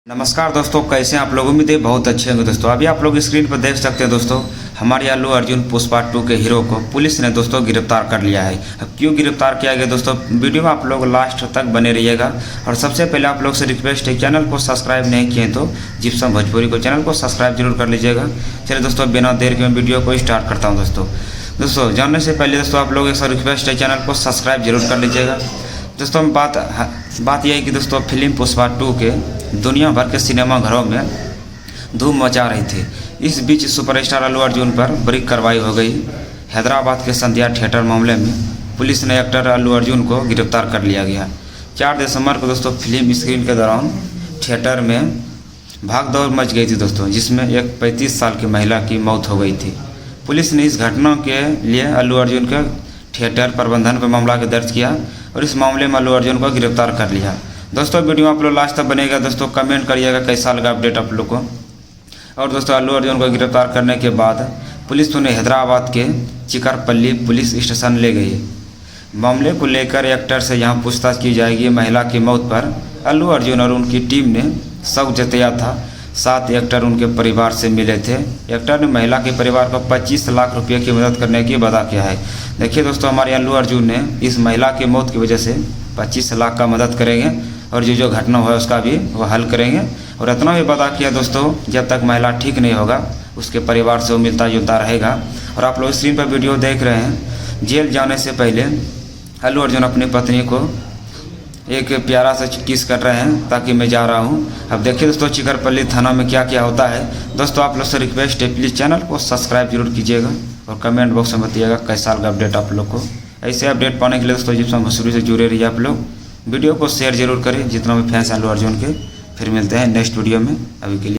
नमस्कार दोस्तों, कैसे हैं आप लोग। उम्मीद है बहुत अच्छे होंगे दोस्तों। अभी आप लोग स्क्रीन पर देख सकते हैं दोस्तों, हमारे अल्लू अर्जुन पुष्पा 2 के हीरो को पुलिस ने दोस्तों गिरफ्तार कर लिया है। अब क्यों गिरफ्तार किया गया दोस्तों, वीडियो में आप लोग लास्ट तक बने रहिएगा। और सबसे पहले आप लोग से रिक्वेस्ट है, चैनल को सब्सक्राइब नहीं किए तो जिप्सम भोजपुरी को चैनल को सब्सक्राइब जरूर कर लीजिएगा। चलिए दोस्तों, बिना देर के मैं वीडियो को स्टार्ट करता हूँ। दोस्तों जानने से पहले दोस्तों आप लोग एक रिक्वेस्ट है, चैनल को सब्सक्राइब जरूर कर लीजिएगा। दोस्तों बात यह है कि दोस्तों फिल्म पुष्पा 2 के दुनिया भर के सिनेमा घरों में धूम मचा रही थी। इस बीच सुपरस्टार अल्लू अर्जुन पर बड़ी कार्रवाई हो गई। हैदराबाद के संध्या थिएटर मामले में पुलिस ने एक्टर अल्लू अर्जुन को गिरफ्तार कर लिया गया। 4 दिसंबर को दोस्तों फिल्म स्क्रीन के दौरान थिएटर में भागदौड़ मच गई थी दोस्तों, जिसमें एक 35 साल की महिला की मौत हो गई थी। पुलिस ने इस घटना के लिए अल्लू अर्जुन के थिएटर प्रबंधन पर मामला दर्ज किया और इस मामले में अल्लू अर्जुन को गिरफ्तार कर लिया। दोस्तों वीडियो आप लोग लास्ट तक बनेगा दोस्तों, कमेंट करिएगा कैसा लगा अपडेट आप लोग को। और दोस्तों अल्लू अर्जुन को गिरफ्तार करने के बाद पुलिस उन्हें हैदराबाद के चिकरपल्ली पुलिस स्टेशन ले गई। मामले को लेकर एक्टर से यहाँ पूछताछ की जाएगी। महिला की मौत पर अल्लू अर्जुन और उनकी टीम ने शक जताया था। साथ एक्टर उनके परिवार से मिले थे। एक्टर ने महिला के परिवार को 25 लाख रुपये की मदद करने की वादा किया है। देखिए दोस्तों, हमारे अल्लू अर्जुन ने इस महिला की मौत की वजह से 25 लाख का मदद करेंगे और जो घटना हुआ है उसका भी वो हल करेंगे। और इतना भी वादा किया दोस्तों, जब तक महिला ठीक नहीं होगा उसके परिवार से वो मिलता जुलता रहेगा। और आप लोग स्क्रीन पर वीडियो देख रहे हैं, जेल जाने से पहले अल्लू अर्जुन अपनी पत्नी को एक प्यारा सा किस कर रहे हैं ताकि मैं जा रहा हूं। अब देखिए दोस्तों चिकरपल्ली थाना में क्या क्या होता है। दोस्तों आप लोग से रिक्वेस्ट है, प्लीज़ चैनल को सब्सक्राइब जरूर कीजिएगा और कमेंट बॉक्स में बताइएगा कैसा लगा अपडेट आप लोग को। ऐसे अपडेट पाने के लिए दोस्तों जिप्सम भोजपुरी से जुड़े रहिए। आप लोग वीडियो को शेयर जरूर करें जितना भी फैंस हैं अल्लू अर्जुन के। फिर मिलते हैं नेक्स्ट वीडियो में, अभी के लिए।